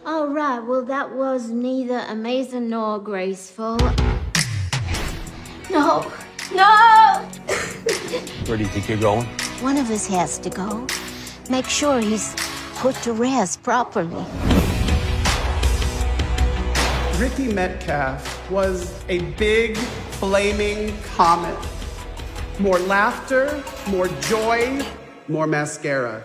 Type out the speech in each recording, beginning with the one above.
All right, well, that was neither amazing nor graceful. No! Where do you think you're going? One of us has to go. Make sure he's put to rest properly. Ricky Metcalf was a big, flaming comet. More laughter, more joy, more mascara.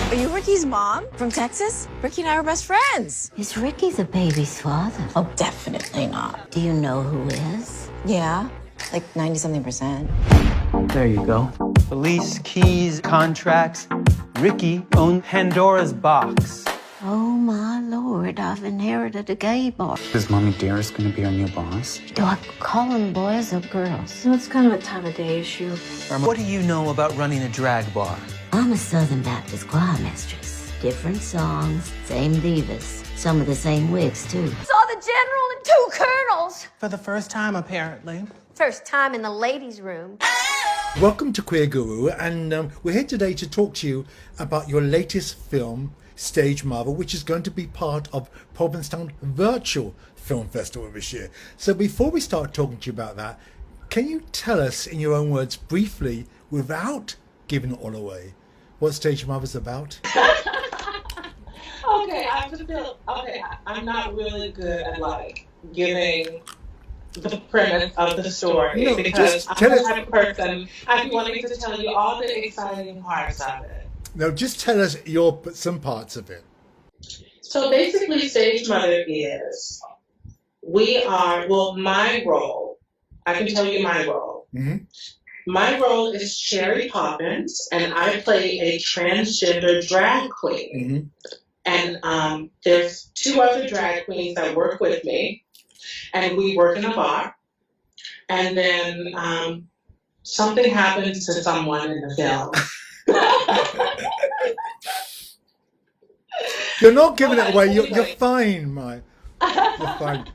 Are you Ricky's mom from Texas? Ricky and I were best friends. Is Ricky the baby's father? Oh, definitely not. Do you know who is? Yeah, like 90-something%. There you go. Police, keys, contracts. Ricky owned Pandora's box. Oh, my Lord, I've inherited a gay bar. Is Mommy Dearest going to be our new boss? Do I call them boys or girls? So it's kind of a time of day issue. What do you know about running a drag bar? I'm a Southern Baptist choir mistress. Different songs, same divas. Some of the same wigs, too. Saw the general and 2 colonels. For the first time, apparently. First time in the ladies' room. Welcome to Queerguru, and we're here today to talk to you about your latest film, Stage Marvel, which is going to be part of Provincetown Virtual Film Festival this year. So before we start talking to you about that, can you tell us in your own words briefly, without giving it all away, what Stage Marvel is about? I'm not really good at like giving the premise of the story because I'm the type of person I'd be wanting to tell you all the exciting parts of it. No, just tell us some parts of it. So basically, Stage Mother is my role. I can tell you my role. Mm-hmm. My role is Sherry Poppins, and I play a transgender drag queen. Mm-hmm. And there's 2 other drag queens that work with me, and we work in a bar. And then something happens to someone in the film. You're not giving it away. You're fine, Mike. You're fine.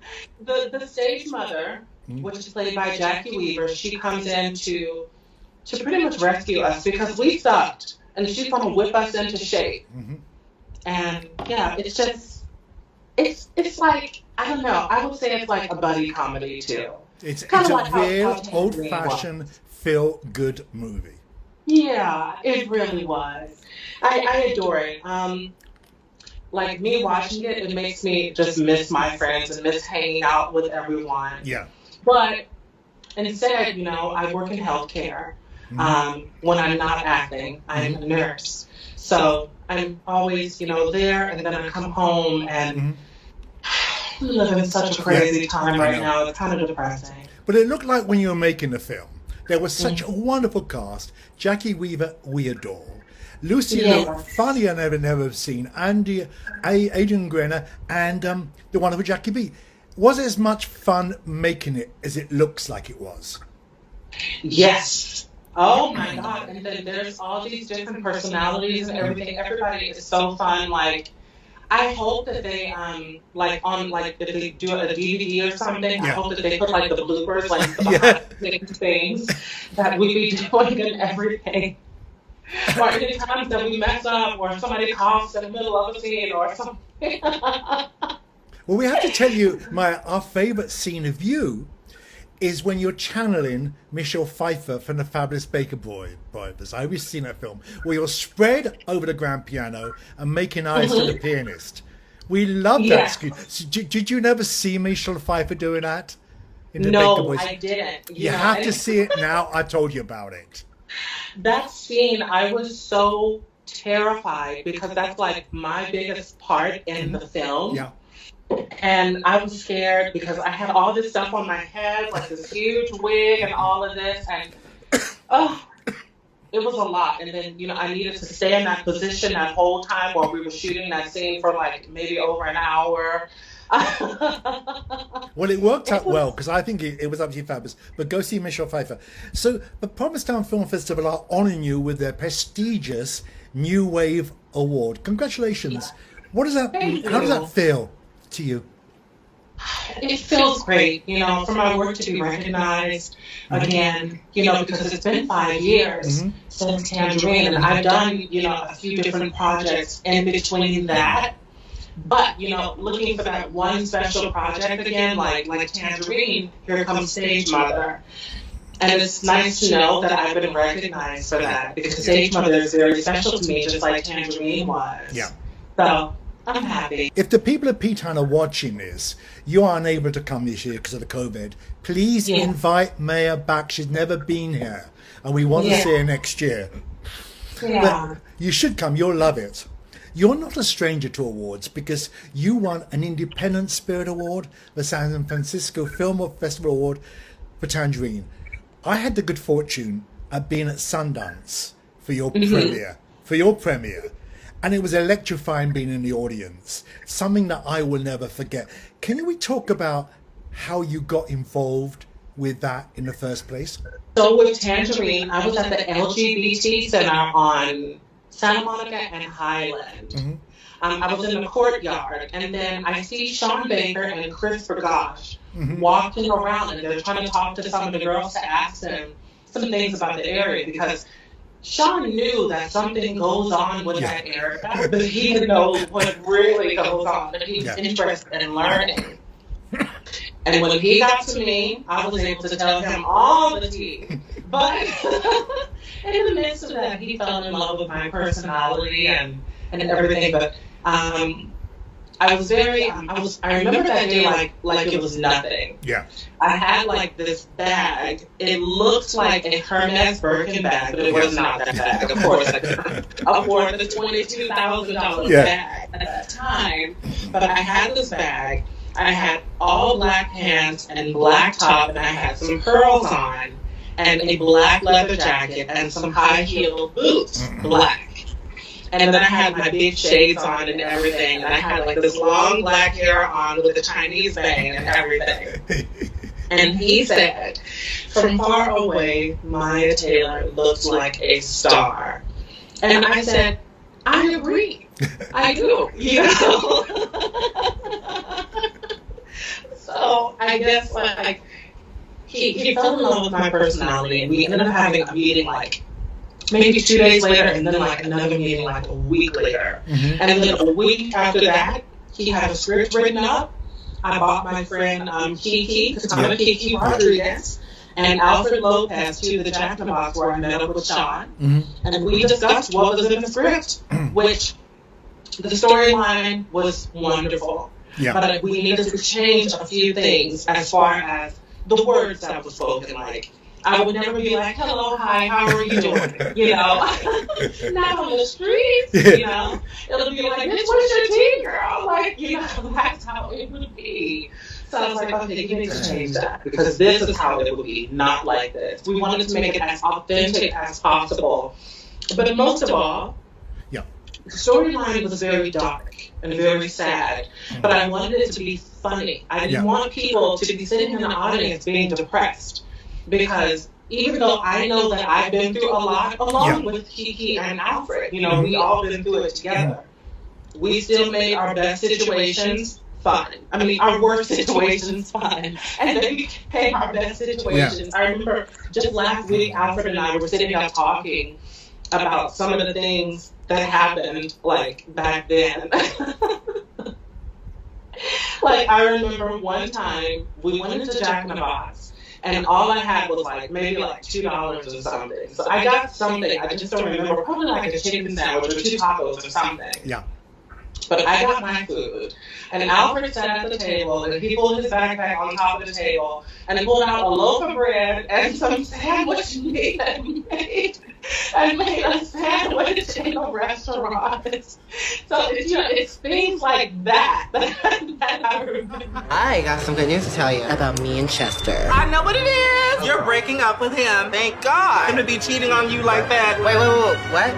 The stage mother, which is played by Jackie Weaver, she comes in to pretty much rescue us because we sucked, and she's going to whip us into shape. Mm-hmm. And yeah, it's just it's like, I don't know. I would say it's like a buddy comedy too. It's Kinda a like how real Tangerine old-fashioned feel-good movie. Yeah, it really was. I adore it. Like me watching it, it makes me just miss my friends and miss hanging out with everyone. Yeah. But instead, I work in healthcare. When I'm not acting, I'm a nurse. So I'm always, there, and then I come home and we live in such a crazy time right now. It's kind of depressing. But it looked like when you were making the film, there was such a wonderful cast. Jackie Weaver, we adore. Lucy Liu, funny I never seen. Andy, Adrian Grenner, and the wonderful Jackie B. Was it as much fun making it as it looks like it was? Yes. Oh my God. And then there's all these different personalities and everything. Everybody is so fun. Like, I hope that they, if they do a DVD or something, I hope that they put like the bloopers, like the things that we be doing and everything. Or any times that we mess up or somebody coughs in the middle of a scene or something. Well, we have to tell you, our favourite scene of you is when you're channeling Michelle Pfeiffer from The Fabulous Baker Brothers. I've seen that film where you're spread over the grand piano and making eyes to the pianist. We love that. So did you never see Michelle Pfeiffer doing that? In the Baker Boys? I didn't. You have to see it now. I told you about it. That scene, I was so terrified because that's like my biggest part in the film. Yeah. And I was scared because I had all this stuff on my head, like this huge wig and all of this, and it was a lot. And then, I needed to stay in that position that whole time while we were shooting that scene for like maybe over an hour. Well, it worked out well because I think it was absolutely fabulous. But go see Michelle Pfeiffer. So the Provincetown Film Festival are honouring you with their prestigious New Wave Award. Congratulations. How does that feel to you? it feels great, you know, for my work to be recognized again, you know, because it's been 5 years since Tangerine, and I've done, you know, a few different projects in between that. But, you know, looking for that one special project again, like Tangerine, here comes Stage Mother. And it's nice to know that I've been recognized for that, because Stage Mother is very special to me, just like Tangerine was. Yeah. So I'm happy. If the people of P-Town are watching this, you are unable to come this year because of the COVID. Please invite Mya back. She's never been here, and we want to see her next year. Yeah. But you should come. You'll love it. You're not a stranger to awards because you won an Independent Spirit Award, the San Francisco Film Festival Award for Tangerine. I had the good fortune of being at Sundance for your premiere, and it was electrifying being in the audience, something that I will never forget. Can we talk about how you got involved with that in the first place? So with Tangerine, I was at the LGBT Center on Santa Monica and Highland. I was in the courtyard, and then I see Sean Baker and Chris Bergosh walking around, and they're trying to talk to some of the girls to ask them some things about the area, because Sean knew that something goes on with that area, but he didn't know what really goes on, and he was interested in learning. And when he got to me, I was able to tell him all the tea. But in the midst of that, he fell in love with my personality and everything. But I was very, I remember that day like it was nothing. Yeah. I had like this bag. It looked like a Hermes Birkin bag, but it was not that bag, of course. Like, I wore the $22,000 bag at that time. But I had this bag. I had all black pants and black top, and I had some pearls on, and a black leather jacket, and some high-heeled boots, black. And then I had my big shades on and everything, and I had like this long black hair on with a Chinese bang and everything. And he said, from far away, Mya Taylor looks like a star. And I said, I agree. I do, you know? So I guess like he fell in love with my personality, and we ended up having a meeting like maybe 2 days later, and then like another meeting like a week later. And then a week after that, he had a script written up. I bought my friend Kiki Rodriguez, and Alfred Lopez to the Jack in the Box, where I met up with Sean, and we discussed what was in the script, which the storyline was wonderful. Yeah. But we needed to change a few things as far as the words that were spoken. Like, I would never be like, hello, hi, how are you doing? You know, not on the streets, you know. It'll be like, bitch, what's your tea, girl? Like, you know, that's how it would be. So I was like, okay, you need to change that, because this is how it would be, not like this. We wanted to make it as authentic as possible. But most of all, the storyline was very dark and very sad, but I wanted it to be funny. I didn't want people to be sitting in the audience being depressed, because even though I know that I've been through a lot along with Kiki and Alfred, you know, we all been through it together. We still made our best situations fun. I mean, our worst situations fun. And then we became our best situations. I remember just last week, Alfred and I were sitting up talking about some of the things that happened, like, back then. Like, I remember one time, we went into Jack in the Box, and all I had was, like, maybe, like, $2 or something. So I got something, I just don't remember, probably like a chicken sandwich or 2 tacos or something. Yeah. But I got my food, and Alfred sat at the table, and he pulled his backpack on top of the table, and he pulled out a loaf of bread and some sandwich meat and made a sandwich in a restaurant. So it's things like that I remember. I got some good news to tell you about me and Chester. I know what it is. You're breaking up with him. Thank God. Him to be cheating on you like that. Wait, what?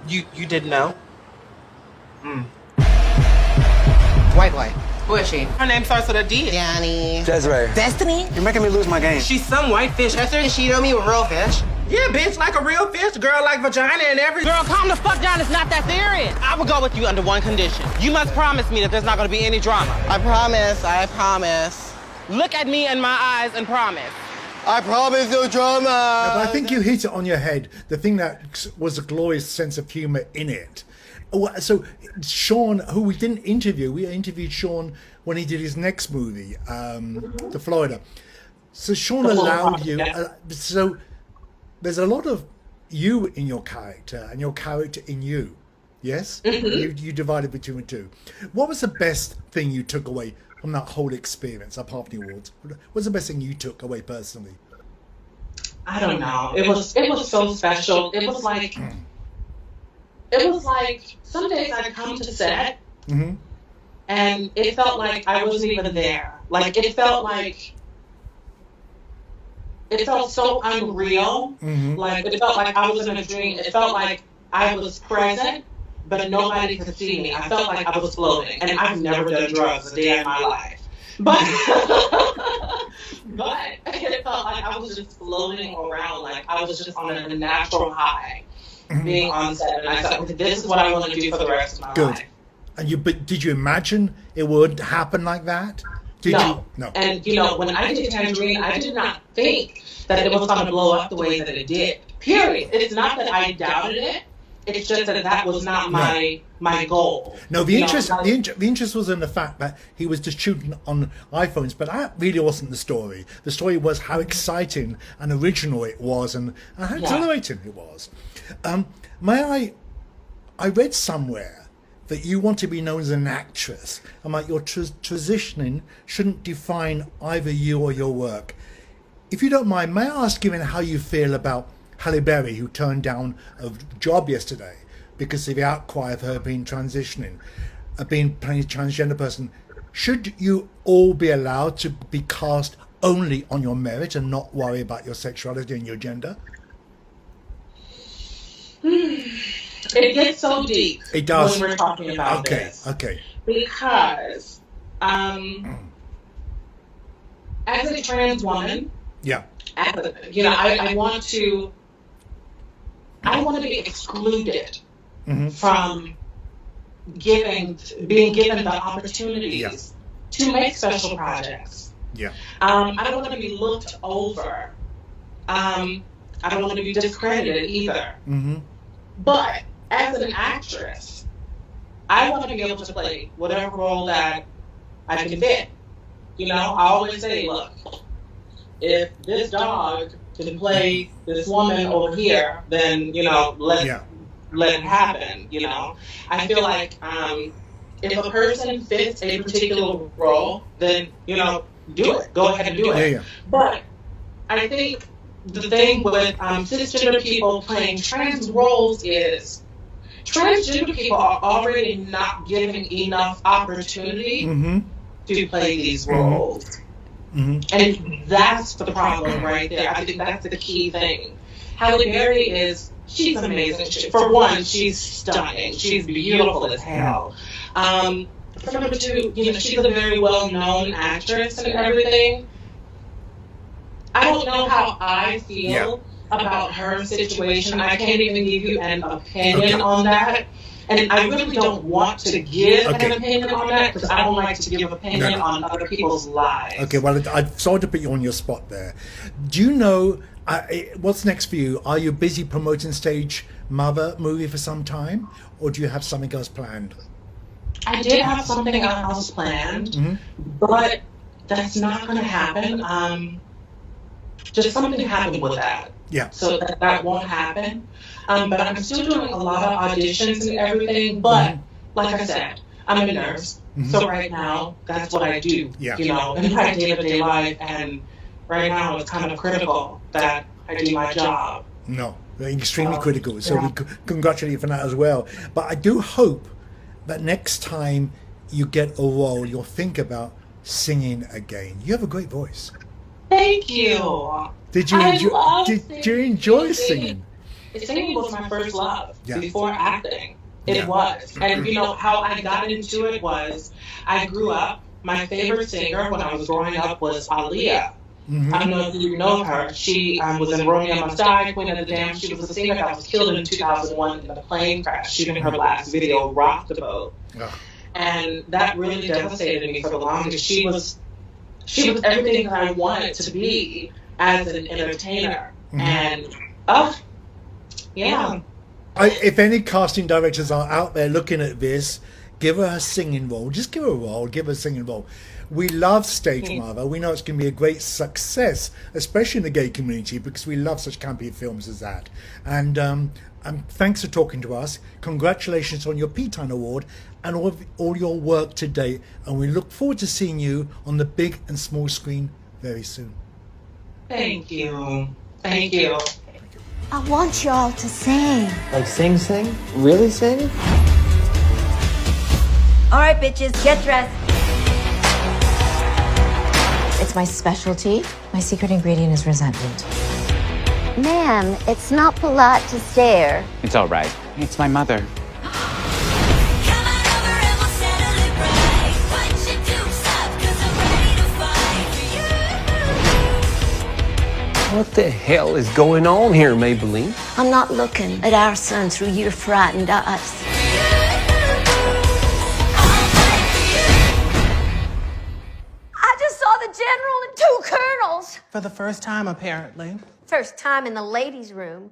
You didn't know? White boy. Who is she? Her name starts with a D. Danny. Desiree. Destiny? You're making me lose my game. She's some white fish. Chester, is she know me with real fish? Yeah, bitch, like a real fish, girl, like vagina and everything. Girl, calm the fuck down. It's not that serious. I will go with you under one condition. You must promise me that there's not gonna be any drama. I promise. Look at me in my eyes and promise. I promise no drama. Yeah, but I think you hit it on your head. The thing that was a glorious sense of humour in it. So Sean, who we didn't interview, we interviewed Sean when he did his next movie, The Florida. So Sean allowed you. So there's a lot of you in your character and your character in you. Yes? Mm-hmm. You divided between the two. What was the best thing you took away from that whole experience, apart from the awards? What's the best thing you took away personally? I don't know. It was so special. It was like some days I'd come to set and it felt like I wasn't even there. Like it felt so unreal. Like it felt like I was in a dream. It felt like I was present, but nobody could see me. I felt like I was floating, and I've never done drugs a day in my life. But it felt like I was just floating around, like I was just on a natural high, being on set. And I thought, this is what I want to do for the rest of my life. And but did you imagine it would happen like that? No. No. And when I did Tangerine, I did not think that it was going to blow up the way that it did. Period. It's not that I doubted it. It's just that was not my goal. No, the interest was in the fact that he was just shooting on iPhones, but that really wasn't the story. The story was how exciting and original it was, and how exhilarating it was. I read somewhere that you want to be known as an actress, and like your transitioning shouldn't define either you or your work. If you don't mind, may I ask you how you feel about Halle Berry, who turned down a job yesterday because of the outcry of her being transitioning, being playing a transgender person? Should you all be allowed to be cast only on your merit and not worry about your sexuality and your gender? It gets so deep. It does. When we're talking about this. Okay. Because as a trans woman, I want to be excluded from being given the opportunities to make special projects. I don't want to be looked over. I don't want to be discredited either. But as an actress, I want to be able to play whatever role that I can fit. I always say, look, if this dog can play this woman over here, then let it happen. I feel like if a person fits a particular role, then do it. Go ahead and do it. But I think the thing with cisgender people playing trans roles is transgender people are already not given enough opportunity to play these roles. And that's the problem right there. I think that's the key thing. Halle Berry she's amazing. For one, she's stunning. She's beautiful as hell. For number two, she's a very well-known actress and everything. I don't know how I feel about her situation. I can't even give you an opinion on that. And I really don't want to give an opinion on that because I don't like to give opinion on other people's lives. Okay, well, I'm sorry to put you on your spot there. Do you know what's next for you? Are you busy promoting Stage Mother movie for some time, or do you have something else planned? I did have something else planned, but that's not going to happen. Just something happened with that. So that won't happen. But I'm still doing a lot of auditions and everything. But like I said, I'm a nurse. So right now, that's what I do, in my day-to-day life. And right now, it's kind of critical that I do my job. No, extremely critical. So we congratulate you for that as well. But I do hope that next time you get a role, you'll think about singing again. You have a great voice. Thank you. Did you enjoy singing? Singing was my first love before acting. It was. And how I got into it was I grew up, my favorite singer when I was growing up was Aaliyah. I don't know if you know her. She was in Romeo Must Die, Queen of the Damned. She was a singer that was killed in 2001 in a plane crash, shooting her last video, Rock the Boat. And that really devastated me for the longest. She was everything that I wanted to be as an entertainer. And, yeah. If any casting directors are out there looking at this, give her a singing role. Just give her a role. Give her a singing role. We love Stage Mother. We know it's going to be a great success, especially in the gay community, because we love such campy films as that. And thanks for talking to us. Congratulations on your P-Time Award and all your work today. And we look forward to seeing you on the big and small screen very soon. Thank you. Thank you. I want y'all to sing. Like sing? Really sing? All right, bitches, get dressed. It's my specialty. My secret ingredient is resentment. Ma'am, it's not polite to stare. It's all right. It's my mother. What the hell is going on here, Maybelline? I'm not looking at our son through your frightened eyes. I just saw the general and 2 colonels. For the first time, apparently. First time in the ladies' room.